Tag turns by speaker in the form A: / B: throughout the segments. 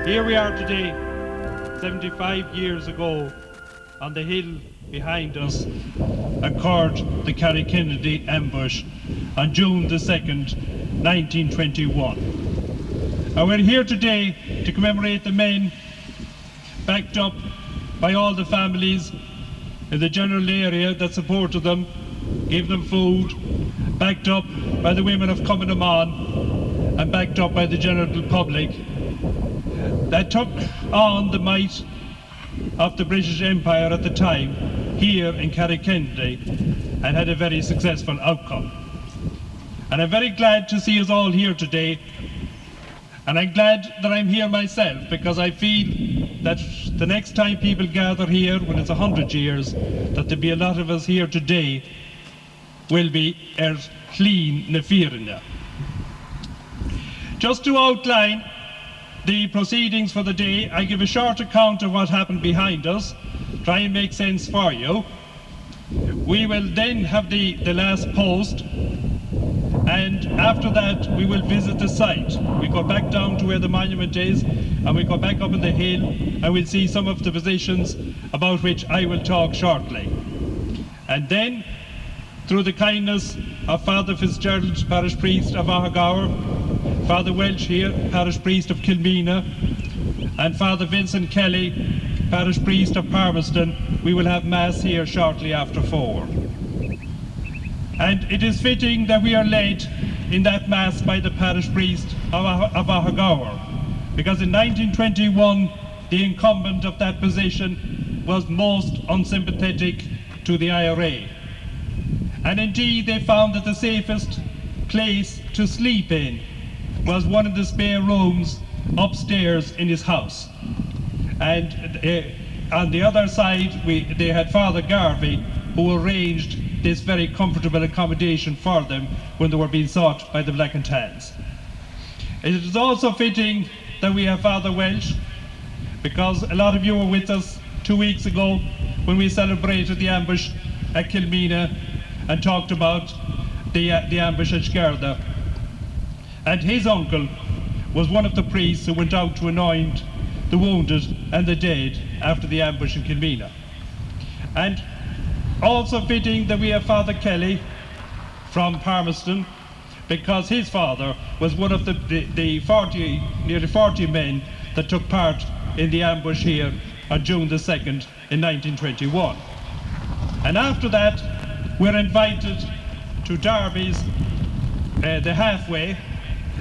A: Here we are today, 75 years ago, on the hill behind us, occurred the Carrowkennedy Ambush on June the 2nd, 1921. And we're here today to commemorate the men, backed up by all the families in the general area that supported them, gave them food, backed up by the women of Commemorating, and backed up by the general public, that took on the might of the British Empire at the time here in Carrowkennedy and had a very successful outcome. And I'm very glad to see us all here today, and I'm glad that I'm here myself, because I feel that the next time people gather here, when it's 100 years, that there'll be a lot of us here today will be clean na fearna. Just to outline the proceedings for the day, I give a short account of what happened behind us, try and make sense for you. We will then have the last post, and after that we will visit the site. We go back down to where the monument is, and we go back up on the hill, and we'll see some of the positions about which I will talk shortly. And then, through the kindness of Father Fitzgerald, parish priest of Ahagaur, Father Welch here, parish priest of Kilmina, and Father Vincent Kelly, parish priest of Palmerston, we will have Mass here shortly after 4. And it is fitting that we are led in that Mass by the parish priest of Ahagaur, because in 1921 the incumbent of that position was most unsympathetic to the IRA. And indeed they found that the safest place to sleep in was one of the spare rooms upstairs in his house. And on the other side they had Father Garvey, who arranged this very comfortable accommodation for them when they were being sought by the Black and Tans. It is also fitting that we have Father Welch, because a lot of you were with us 2 weeks ago when we celebrated the ambush at Kilmina and talked about the ambush at Skerda. And his uncle was one of the priests who went out to anoint the wounded and the dead after the ambush in Kilmina. And also fitting that we have Father Kelly from Palmerston, because his father was one of the nearly 40 men that took part in the ambush here on June the 2nd in 1921. And after that, we're invited to Derby's, the halfway,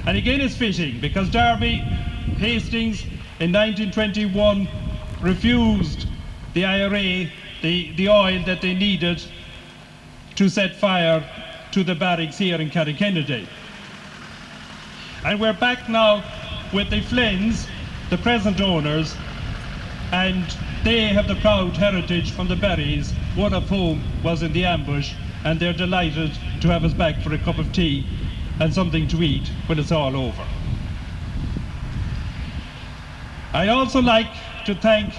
A: and again it's fitting, because Derby Hastings in 1921 refused the IRA the oil that they needed to set fire to the barracks here in Carrowkennedy. And we're back now with the Flynns, the present owners, and they have the proud heritage from the Berries, one of whom was in the ambush, and they're delighted to have us back for a cup of tea and something to eat when it's all over. I also like to thank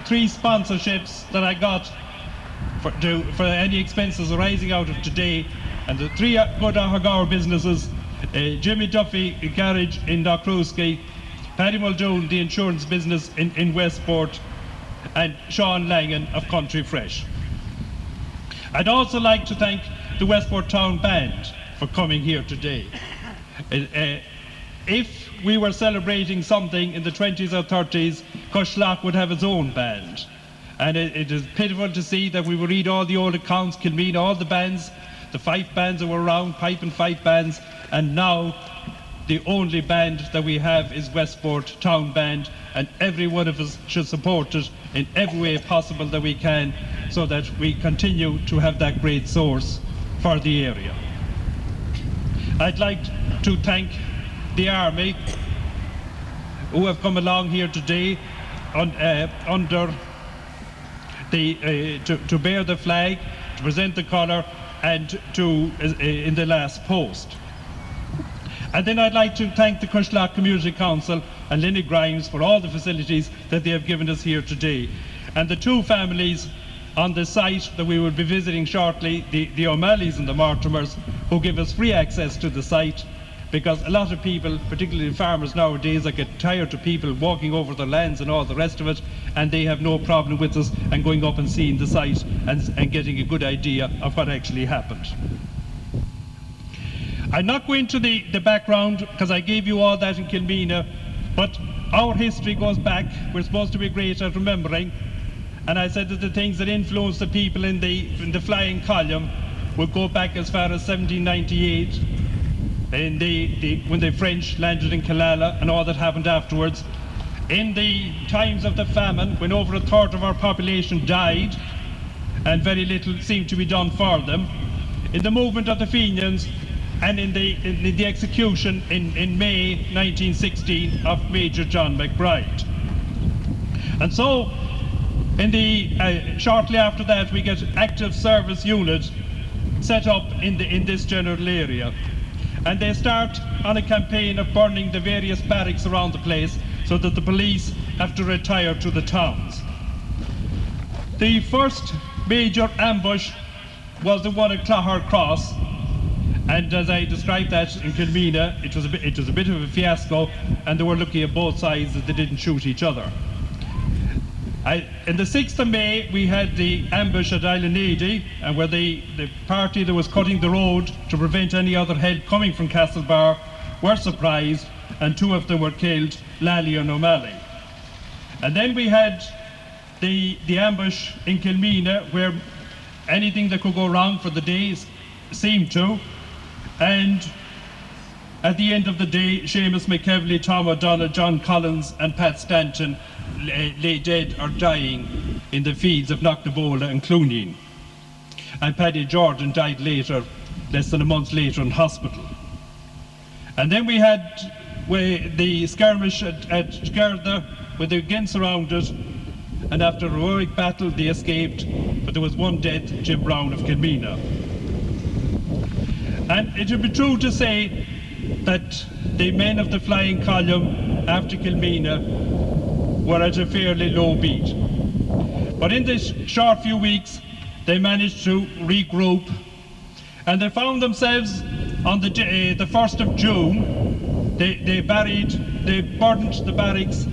A: 3 sponsorships that I got for any expenses arising out of today, and the 3 good Ahagaur businesses, Jimmy Duffy Garage in Knockruski, Paddy Muldoon, the insurance business in Westport, and Sean Langan of Country Fresh. I'd also like to thank the Westport Town Band for coming here today. If we were celebrating something in the 20s or 30s, Cushlock would have its own band. And it is pitiful to see that we would read all the old accounts, Kilmina, all the bands, the fife bands that were around, pipe and fife bands, and now the only band that we have is Westport Town Band, and every one of us should support it in every way possible that we can, so that we continue to have that great source for the area. I'd like to thank the Army, who have come along here today under the to bear the flag, to present the colour, and to in the last post. And then I'd like to thank the Cushlock Community Council and Lenny Grimes for all the facilities that they have given us here today. And the 2 families on the site that we will be visiting shortly, the O'Malleys and the Mortimers, who give us free access to the site, because a lot of people, particularly farmers nowadays, get tired of people walking over their lands and all the rest of it, and they have no problem with us and going up and seeing the site and getting a good idea of what actually happened. I'm not going to the background because I gave you all that in Kilmina, but our history goes back. We're supposed to be great at remembering, and I said that the things that influenced the people in the flying column would go back as far as 1798, when the French landed in Killala and all that happened afterwards. In the times of the famine, when over a third of our population died and very little seemed to be done for them. In the movement of the Fenians, and in the execution in May 1916 of Major John McBride. And so, shortly after that, we get active service units set up in this general area. And they start on a campaign of burning the various barracks around the place so that the police have to retire to the towns. The first major ambush was the one at Clogher Cross, and as I described that in Kilmina, it was a bit of a fiasco, and they were looking at both sides that they didn't shoot each other. In the 6th of May, we had the ambush at Islandady, and where the party that was cutting the road to prevent any other help coming from Castlebar were surprised, and 2 of them were killed, Lally and O'Malley. And then we had the ambush in Kilmina, where anything that could go wrong for the day seemed to, and at the end of the day, Seamus McKevley, Tom O'Donnell, John Collins and Pat Stanton lay dead or dying in the fields of Knocknabola and Clooneen. And Paddy Jordan died later, less than a month later, in hospital. And then we had the skirmish at Garda with the again surrounded, and after a heroic battle they escaped, but there was one death, Jim Brown of Kilmina. And it would be true to say that the men of the flying column after Kilmina were at a fairly low beat. But in this short few weeks, they managed to regroup, and they found themselves on the 1st of June. They burned the barracks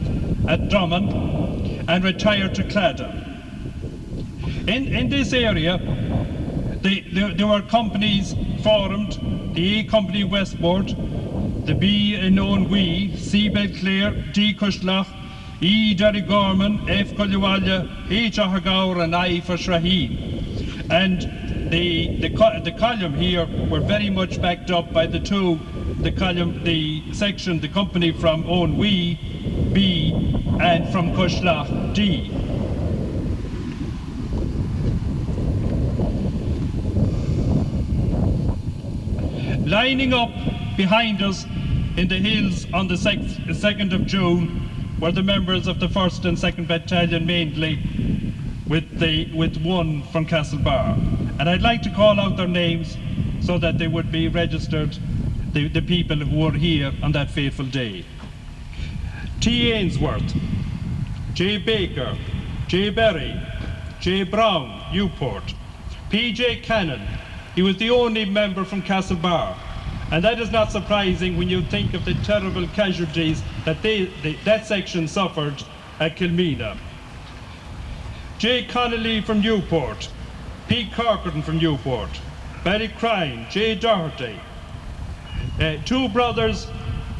A: at Drummond and retired to Claddagh. In this area, there were companies formed: the A Company Westport, the B in Owenwee, C Belclare, D Cushlach, E Derry Gorman, F Collywalla, H Ahagaur and I for Shraheen. And the column here were very much backed up by the company from Owenwee, B, and from Cushlach, D. Lining up behind us in the hills on the 2nd of June were the members of the 1st and 2nd Battalion mainly, with one from Castlebar. And I'd like to call out their names so that they would be registered, the people who were here on that fateful day. T. Ainsworth, J. Baker, J. Berry, J. Brown, Newport, P.J. Cannon. He was the only member from Castlebar, and that is not surprising when you think of the terrible casualties that that section suffered at Kilmina. J. Connolly from Newport, P. Corcoran from Newport, Barry Crine, J. Doherty, 2 brothers,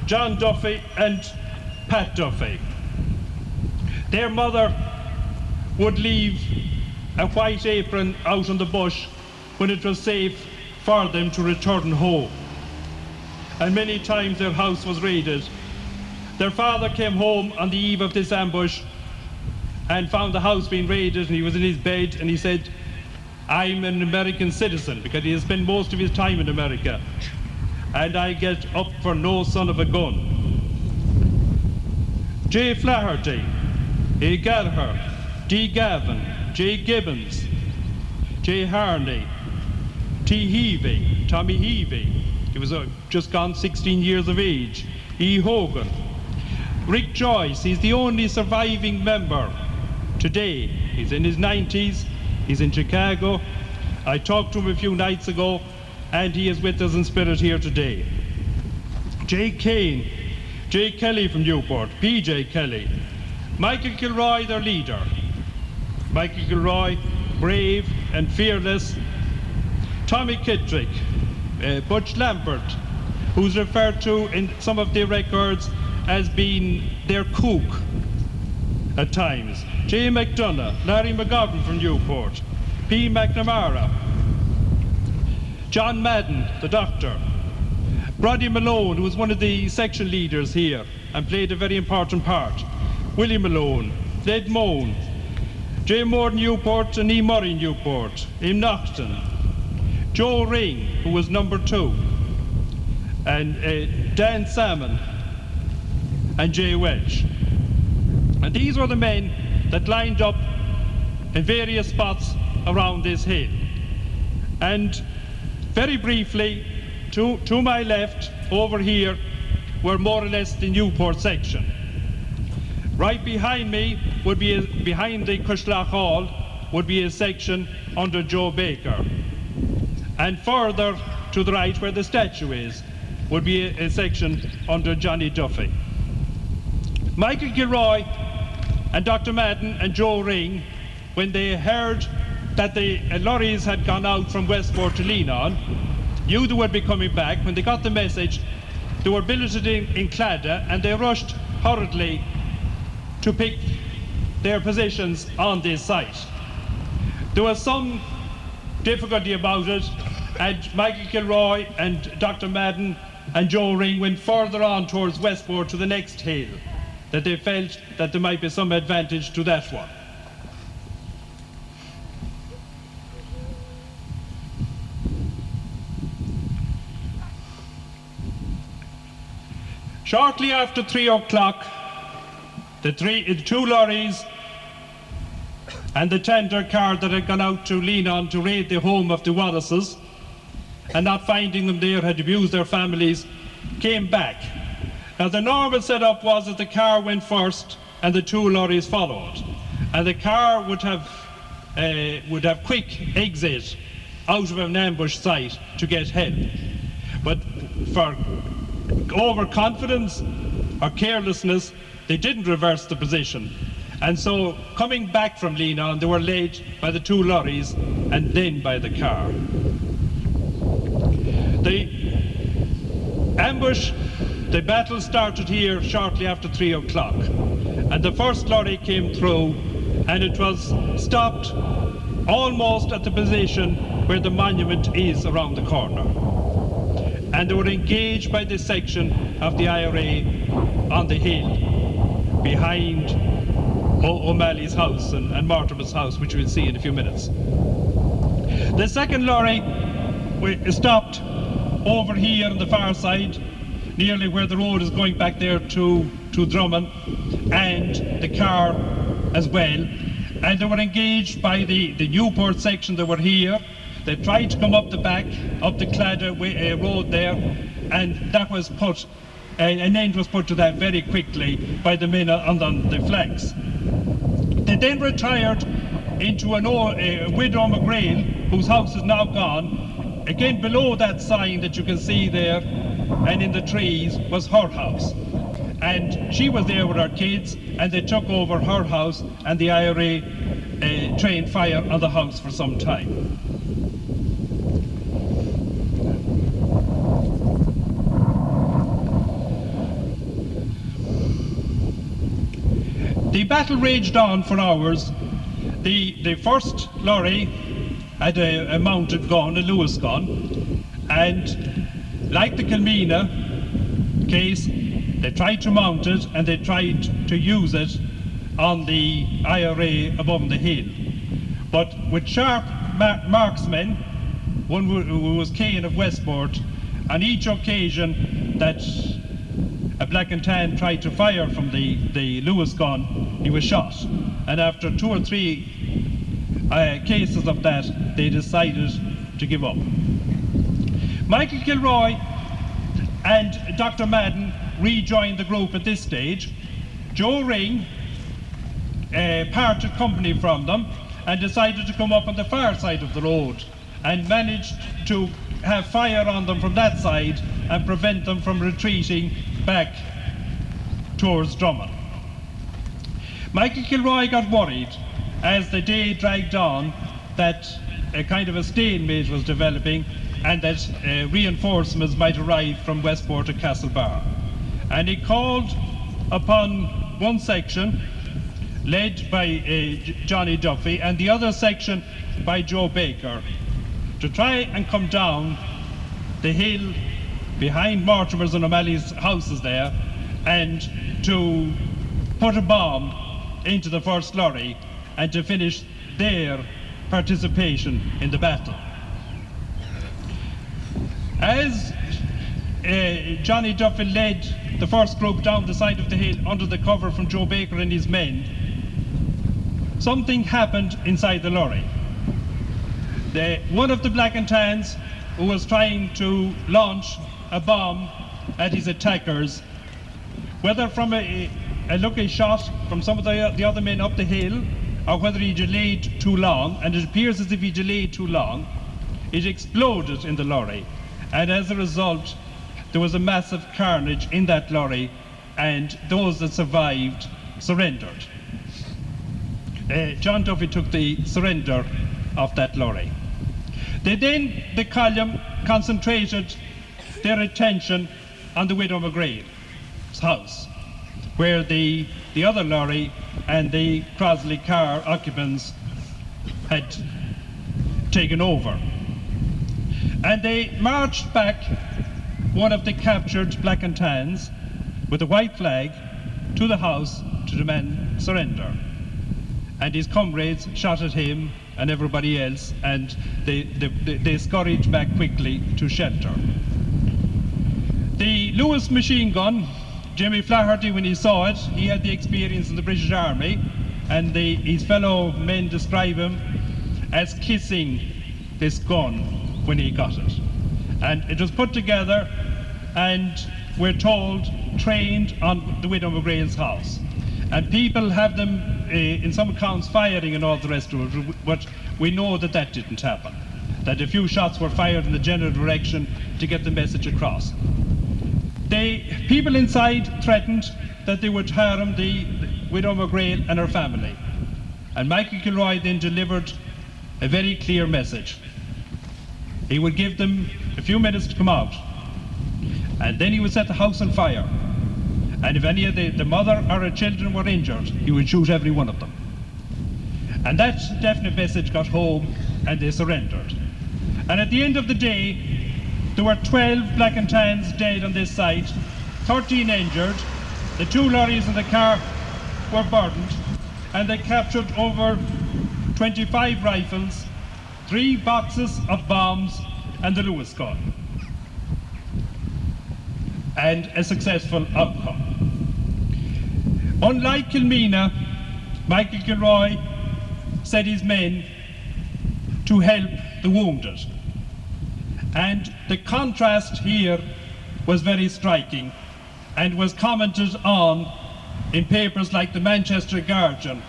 A: John Duffy and Pat Duffy. Their mother would leave a white apron out on the bush when it was safe for them to return home. And many times their house was raided. Their father came home on the eve of this ambush and found the house being raided, and he was in his bed and he said, "I'm an American citizen," because he has spent most of his time in America, "and I get up for no son of a gun." J. Flaherty, A. Gallagher, D. Gavin, J. Gibbons, J. Harney, T. Heavey, Tommy Heavey, he was just gone 16 years of age, E. Hogan, Rick Joyce, he's the only surviving member today. He's in his 90s, he's in Chicago. I talked to him a few nights ago, and he is with us in spirit here today. J. Kane, J. Kelly from Newport, P.J. Kelly, Michael Kilroy, their leader. Michael Kilroy, brave and fearless. Tommy Kittrick, Butch Lambert, who's referred to in some of the records as being their cook at times. J. McDonough, Larry McGovern from Newport, P. McNamara, John Madden, the doctor, Brodie Malone, who was one of the section leaders here and played a very important part, Willie Malone, Ned Moan, J. Moore Newport and E. Murray Newport, Im Naughton, Joe Ring, who was number 2, and Dan Sammon and J. Welch. And these were the men that lined up in various spots around this hill. And very briefly, to my left, over here, were more or less the Newport section. Right behind me would be, behind the Cushlach Hall, would be a section under Joe Baker. And further to the right, where the statue is, would be a section under Johnny Duffy. Michael Kilroy and Dr. Madden and Joe Ring, when they heard that the lorries had gone out from Westport to Leanon, knew they would be coming back. When they got the message, they were billeted in Cladda, and they rushed hurriedly to pick their positions on this site. There was some difficulty about it, and Michael Kilroy and Dr. Madden and Joe Ring went further on towards Westport to the next hill, that they felt that there might be some advantage to that one. Shortly after 3 o'clock, the 2 lorries and the tender car that had gone out to Leanon to raid the home of the Wallaces, and not finding them there, had abused their families, came back. Now the normal setup was that the car went first and the 2 lorries followed, and the car would have quick exit out of an ambush site to get help. But for overconfidence or carelessness, they didn't reverse the position, and so coming back from Leanon, they were led by the 2 lorries and then by the car. The ambush, the battle started here shortly after 3 o'clock, and the first lorry came through, and it was stopped almost at the position where the monument is around the corner. And they were engaged by this section of the IRA on the hill behind O'Malley's house and Mortimer's house, which we'll see in a few minutes. The second lorry stopped over here on the far side, nearly where the road is going back there to Drummond, and the car as well. And they were engaged by the Newport section that were here. They tried to come up the back, up the Cladda road there, and that was put, an end was put to that very quickly by the men on the flanks. They then retired into a Widow McGreal, whose house is now gone. Again, below that sign that you can see there, and in the trees, was her house. And she was there with her kids, and they took over her house, and the IRA trained fire on the house for some time. The battle raged on for hours. The first lorry had a mounted gun, a Lewis gun, and like the Kilmina case, they tried to mount it and they tried to use it on the IRA above the hill. But with sharp marksmen, one who was Kane of Westport, on each occasion that a black and tan tried to fire from the Lewis gun, he was shot. And after 2 or 3 cases of that, they decided to give up. Michael Kilroy and Dr. Madden rejoined the group at this stage. Joe Ring parted company from them and decided to come up on the far side of the road and managed to have fire on them from that side and prevent them from retreating back towards Drummond. Michael Kilroy got worried as the day dragged on that a kind of a stalemate was developing and that reinforcements might arrive from Westport to Castlebar. And he called upon one section led by Johnny Duffy and the other section by Joe Baker to try and come down the hill behind Mortimer's and O'Malley's houses there and to put a bomb into the first lorry and to finish their participation in the battle. As Johnny Duffy led the first group down the side of the hill under the cover from Joe Baker and his men, something happened inside the lorry. One of the Black and Tans, who was trying to launch a bomb at his attackers, whether from a lucky shot from some of the other men up the hill, or whether he delayed too long, and it appears as if he delayed too long, it exploded in the lorry, and as a result there was a massive carnage in that lorry, and those that survived surrendered. John Duffy took the surrender of that lorry. The column concentrated their attention on the Widow McGreal's house, where the other lorry and the Crosley car occupants had taken over. And they marched back one of the captured Black and Tans with a white flag to the house to demand surrender. And his comrades shot at him and everybody else, and they scurried back quickly to shelter. The Lewis machine gun, Jimmy Flaherty, when he saw it, he had the experience in the British Army, and his fellow men describe him as kissing this gun when he got it. And it was put together, and we're told trained on the Widow McGreal's house. And people have them, in some accounts, firing and all the rest of it, but we know that that didn't happen. That a few shots were fired in the general direction to get the message across. The people inside threatened that they would harm the Widow McGreal and her family. And Michael Kilroy then delivered a very clear message. He would give them a few minutes to come out, and then he would set the house on fire. And if any of the mother or her children were injured, he would shoot every one of them. And that definite message got home, and they surrendered. And at the end of the day, there were 12 Black and Tans dead on this site, 13 injured. The 2 lorries and the car were burned, and they captured over 25 rifles, 3 boxes of bombs, and the Lewis gun. And a successful outcome. Unlike Kilmena, Michael Kilroy set his men to help the wounded. And the contrast here was very striking and was commented on in papers like the Manchester Guardian,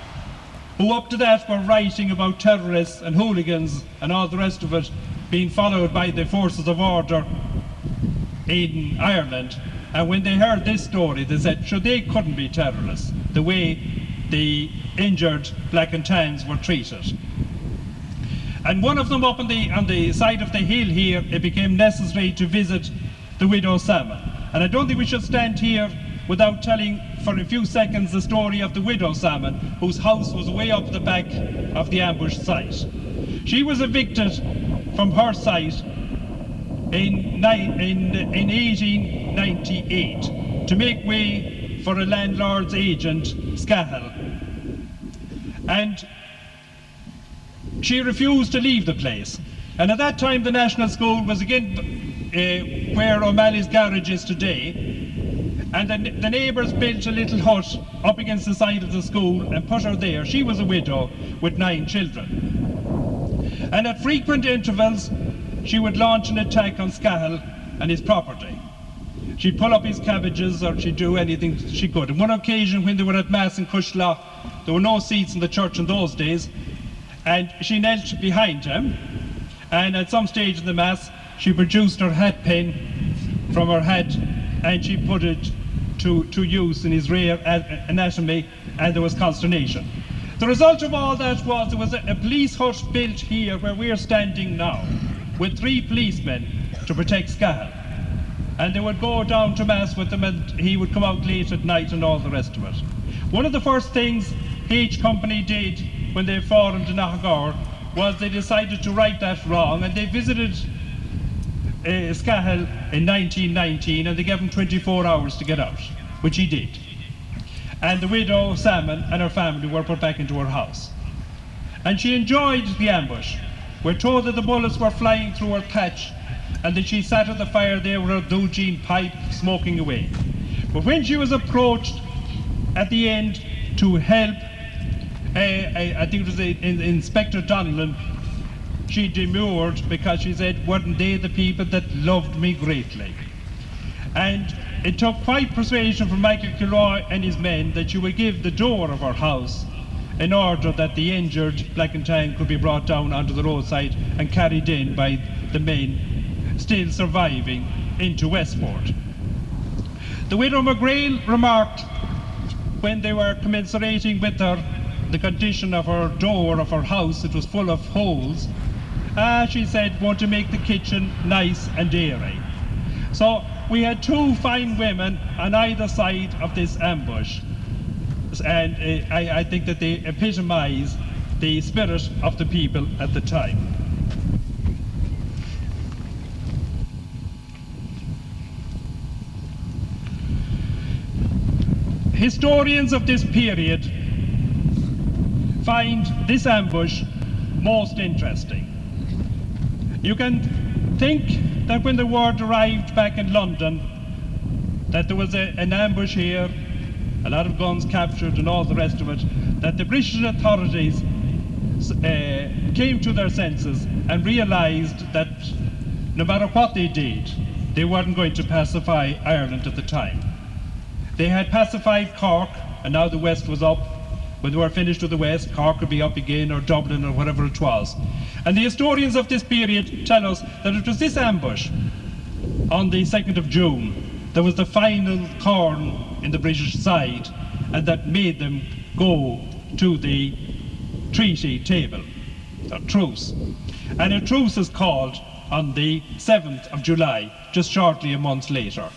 A: who up to that were writing about terrorists and hooligans and all the rest of it being followed by the forces of order in Ireland. And when they heard this story, they said, sure, they couldn't be terrorists, the way the injured Black and Tans were treated. And one of them up on the side of the hill here, it became necessary to visit the widow Sammon. And I don't think we should stand here without telling for a few seconds the story of the widow Sammon, whose house was way up the back of the ambush site. She was evicted from her site in 1898 to make way for a landlord's agent, Scahill. And she refused to leave the place. And at that time the National School was again where O'Malley's garage is today. And the neighbours built a little hut up against the side of the school and put her there. She was a widow with 9 children. And at frequent intervals, she would launch an attack on Scahill and his property. She'd pull up his cabbages, or she'd do anything she could. On one occasion, when they were at Mass in Cushla, there were no seats in the church in those days, and she knelt behind him, And at some stage in the mass, she produced her hat pin from her hat and she put it to use in his rear anatomy, and there was consternation. The result of all that was there was a police hut built here where we're standing now, with 3 policemen to protect Scahill. And they would go down to mass with them, and he would come out late at night and all the rest of it. One of the first things H Company did when they formed in Knockagore was they decided to right that wrong, and they visited Scahill in 1919, and they gave him 24 hours to get out, which he did. And the widow, Sammon, and her family were put back into her house. And she enjoyed the ambush. We're told that the bullets were flying through her thatch, and that she sat at the fire there with her Dugeen pipe smoking away. But when she was approached at the end to help, I think it was Inspector Donnellan, she demurred because she said, weren't they the people that loved me greatly? And it took quite persuasion from Michael Kilroy and his men that she would give the door of her house in order that the injured black and tan could be brought down onto the roadside and carried in by the men still surviving into Westport. The widow McGreal remarked when they were commiserating with her the condition of her door of her house, it was full of holes. She said, want to make the kitchen nice and airy. So we had 2 fine women on either side of this ambush, and I think that they epitomise the spirit of the people at the time. Historians of this period find this ambush most interesting. You can think that when the word arrived back in London that there was an ambush here, a lot of guns captured and all the rest of it, that the British authorities came to their senses and realised that no matter what they did, they weren't going to pacify Ireland at the time. They had pacified Cork, and now the West was up. When they were finished with the West, Cork would be up again, or Dublin, or whatever it was. And the historians of this period tell us that it was this ambush on the 2nd of June that was the final corn in the British side, and that made them go to the treaty table, or truce. And a truce is called on the 7th of July, just shortly a month later.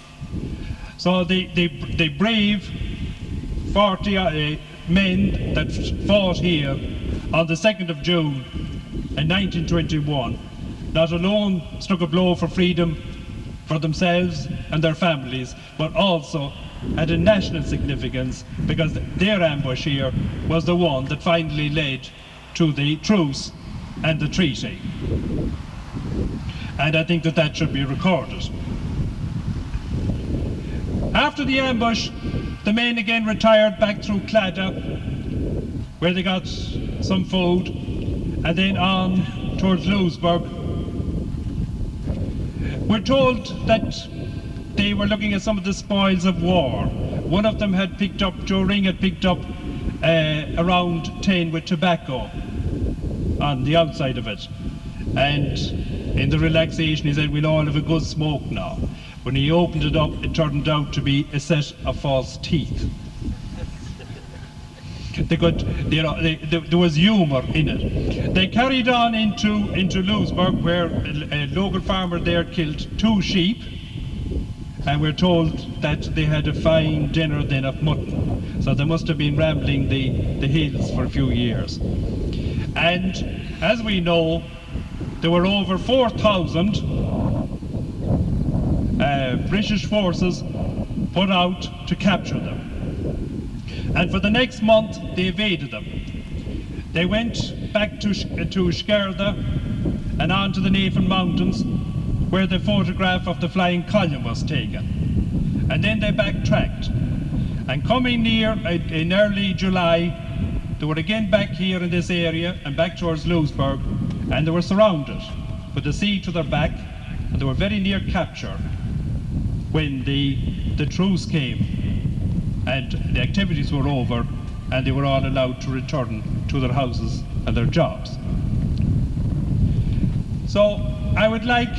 A: So the brave 40 men that fought here on the 2nd of June in 1921 not alone struck a blow for freedom for themselves and their families, but also had a national significance because their ambush here was the one that finally led to the truce and the treaty. And I think that that should be recorded. After the ambush, the men again retired back through Claddagh, where they got some food, and then on towards Louisburg. We're told that they were looking at some of the spoils of war. One of them had picked up, Joe Ring had picked up around 10 with tobacco on the outside of it. And in the relaxation, he said, we'll all have a good smoke now. When he opened it up, it turned out to be a set of false teeth. There was humour in it. They carried on into Louisburg, where a local farmer there killed 2 sheep, and we're told that they had a fine dinner then of mutton. So they must have been rambling the hills for a few years. And as we know, there were over 4,000 British forces put out to capture them. And for the next month, they evaded them. They went back to Skerda and on to the Navan Mountains, where the photograph of the flying column was taken. And then they backtracked. And coming near in early July, they were again back here in this area and back towards Louisburg, and they were surrounded with the sea to their back, and they were very near capture when the truce came and the activities were over, and they were all allowed to return to their houses and their jobs. So I would like,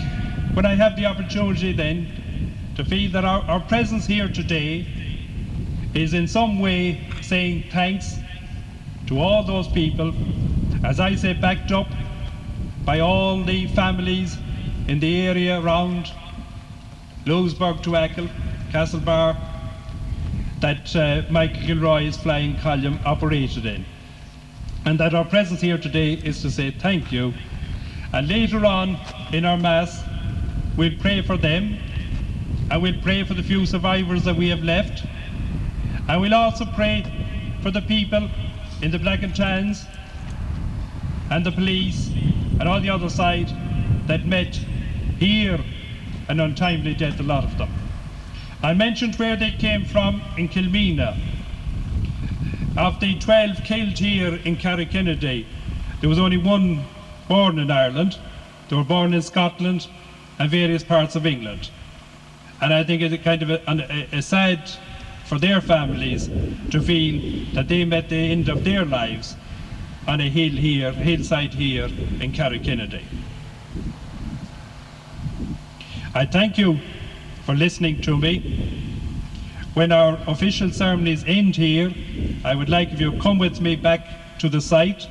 A: when I have the opportunity then, to feel that our presence here today is in some way saying thanks to all those people, as I say, backed up by all the families in the area around Louisburg to Achill, Castlebar, that Michael Kilroy's flying column operated in. And that our presence here today is to say thank you. And later on in our Mass, we'll pray for them, and we'll pray for the few survivors that we have left. And we'll also pray for the people in the Black and Tans and the police and all the other side that met here an untimely death, a lot of them. I mentioned where they came from in Kilmena. Of the 12 killed here in Carrowkennedy, there was only one born in Ireland. They were born in Scotland and various parts of England. And I think it's kind of a sad for their families to feel that they met the end of their lives on a hill here, hillside here in Carrowkennedy. I thank you for listening to me. When our official ceremonies end here, I would like if you come with me back to the site,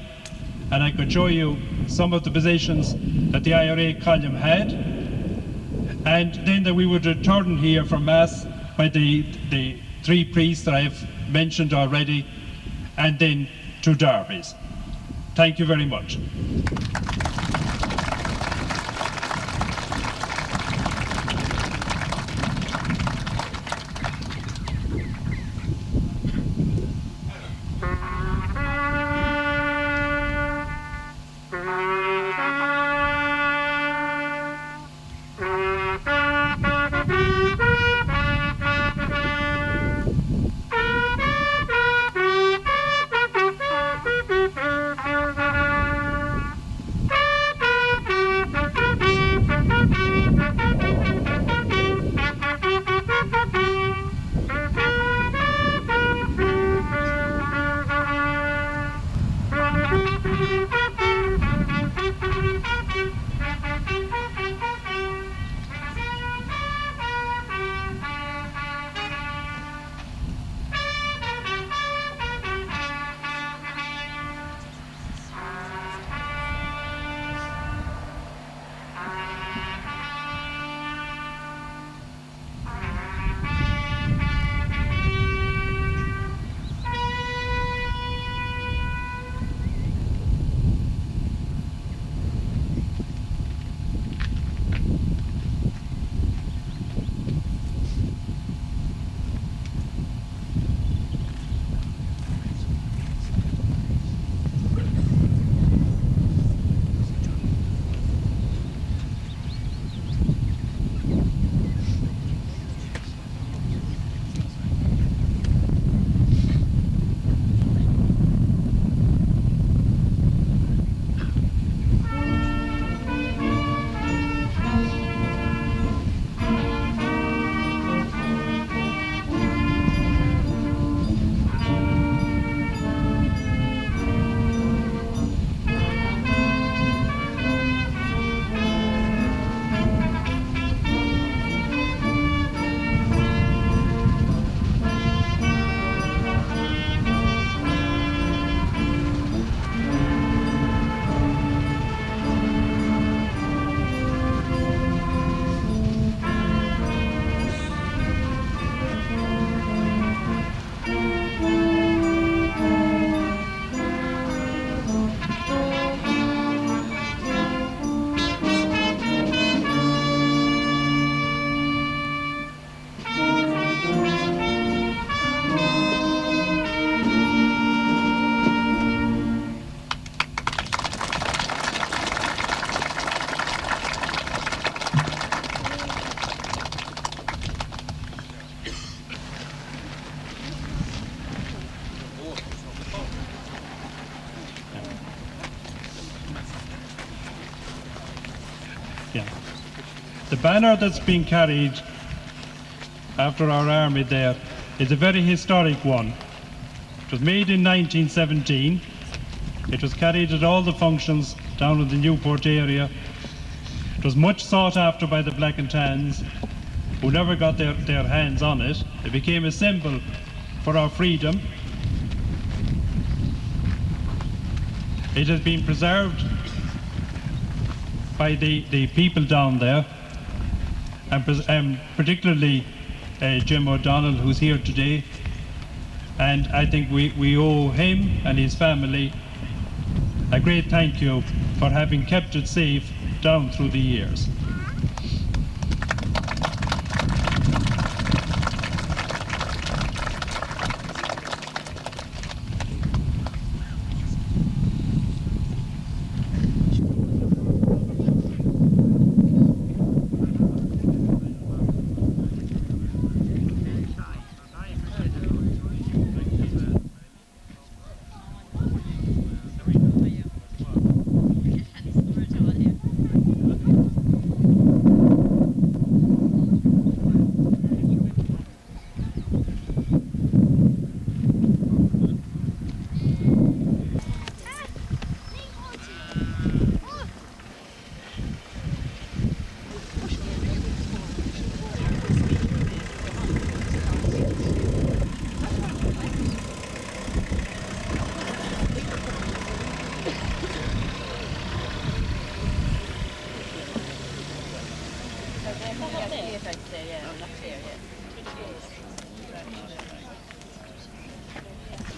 A: and I could show you some of the positions that the IRA column had, and then that we would return here for Mass by the three priests that I have mentioned already, and then to Derby's. Thank you very much. The banner that's been carried after our army there is a very historic one. It was made in 1917. It was carried at all the functions down in the Newport area It was much sought after by the Black and Tans, who never got their hands on it. It became a symbol for our freedom. It has been preserved by the people down there, and particularly Jim O'Donnell, who's here today. And I think we owe him and his family a great thank you for having kept it safe down through the years.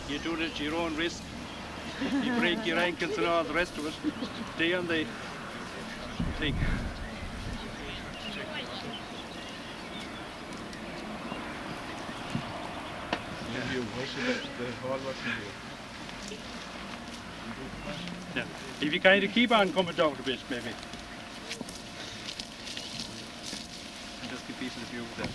B: You do it at your own risk. You break your ankles and all the rest of it. Stay on the thing. Yeah. If you kind of keep on coming down a bit, maybe. And just give people a view of that.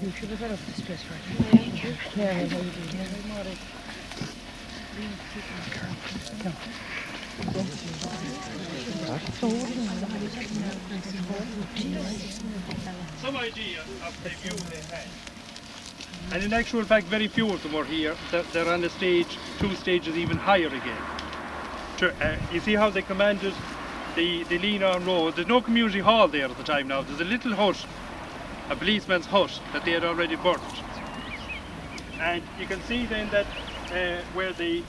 C: You should have got up the stress right. Yeah, how you doing?
B: Some idea of the view they had. And in actual fact, very few of them are here. They're on a stage, 2 stages even higher again. You see how they commanded the Lean Arm Road. There's no community hall there at the time now. There's a little hut, a policeman's hut, that they had already burnt. And you can see then that where the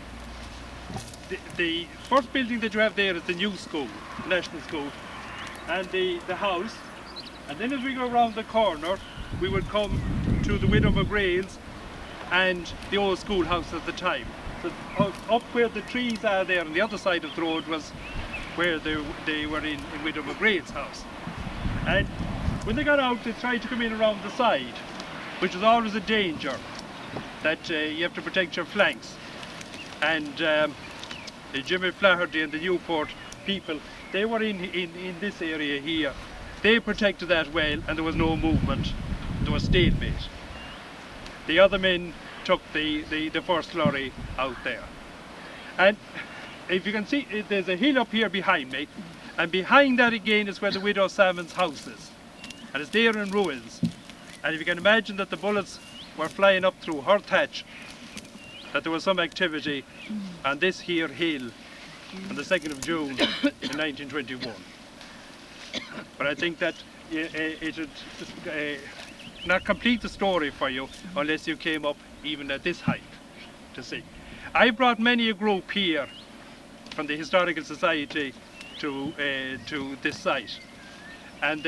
B: first building that you have there is the new school, National School, and the house. And then as we go around the corner, we would come to the Widow McGreal's and the old schoolhouse at the time. So up where the trees are there on the other side of the road was where they were in Widow McGreal's house. And when they got out, they tried to come in around the side, which was always a danger, that you have to protect your flanks. And Jimmy Flaherty and the Newport people, they were in this area here. They protected that well, and there was no movement. There was stalemate. The other men took the first lorry out there. And if you can see, there's a hill up here behind me, and behind that again is where the widow Sammon's house is. And it's there in ruins. And if you can imagine that the bullets were flying up through her thatch, that there was some activity on this here hill on the 2nd of June in 1921. But I think that it should not complete the story for you unless you came up even at this height to see. I brought many a group here from the Historical Society to this site, and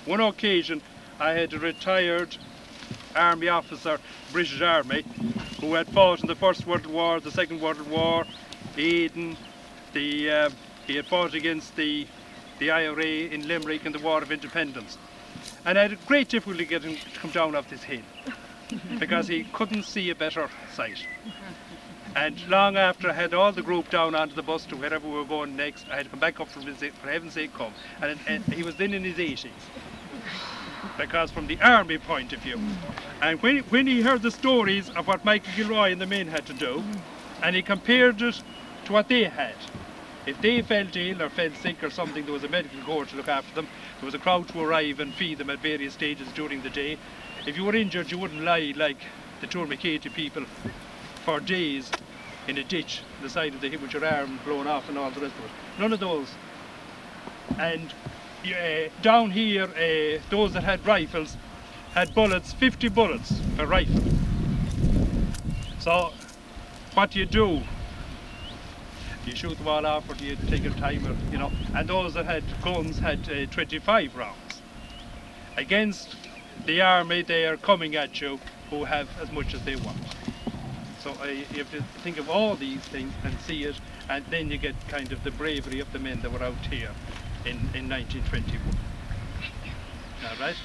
B: one occasion I had a retired army officer, British Army, who had fought in the First World War, the Second World War, Aden. He had fought against the IRA in Limerick in the War of Independence, and I had a great difficulty getting him to come down off this hill because he couldn't see a better sight. And long after I had all the group down onto the bus to wherever we were going next, I had to come back up for heaven's sake come. And he was then in his 80s. Because from the army point of view. And when he heard the stories of what Michael Kilroy and the men had to do, and he compared it to what they had, If they felt ill or felt sick or something, there was a medical corps to look after them. There was a crowd to arrive and feed them at various stages during the day. If you were injured, you wouldn't lie like the Tourmakeity people for days in a ditch on the side of the hip with your arm blown off and all the rest of it. None of those. And down here, those that had rifles had bullets, 50 bullets per rifle. So what do you do? Do you shoot them all off, or do you take your time, or, you know? And those that had guns had 25 rounds. Against the army, they are coming at you who have as much as they want. So you have to think of all these things and see it, and then you get kind of the bravery of the men that were out here in 1921. All right?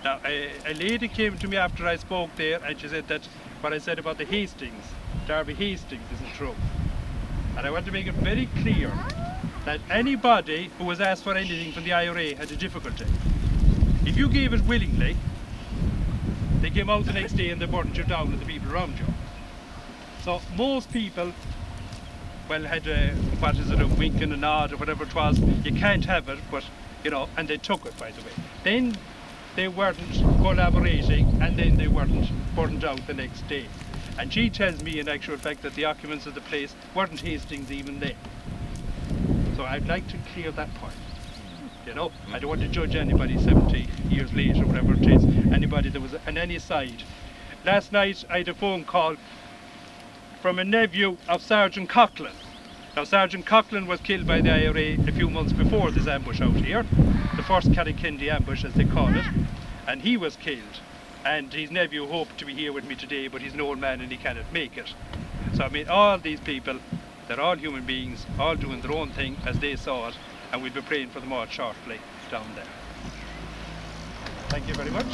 B: Now, a lady came to me after I spoke there, and she said that what I said about the Hastings, Derby Hastings, isn't true. And I want to make it very clear that anybody who was asked for anything from the IRA had a difficulty. If you gave it willingly, they came out the next day and they burned you down and the people around you. So most people, well, had a wink and a nod or whatever it was. You can't have it, but, you know, and they took it, by the way. Then they weren't collaborating, and then they weren't burned out the next day. And she tells me in actual fact that the occupants of the place weren't Hastings even then. So I'd like to clear that point. You know, I don't want to judge anybody 70 years later, whatever it is, anybody that was on any side. Last night I had a phone call from a nephew of Sergeant Coughlin. Now, Sergeant Coughlin was killed by the IRA a few months before this ambush out here, the first Carrowkennedy Ambush, as they call it, and he was killed. And his nephew hoped to be here with me today, but he's an old man and he cannot make it. So I mean, all these people, they're all human beings, all doing their own thing as they saw it, and we'll be praying for them all shortly down there. Thank you very much.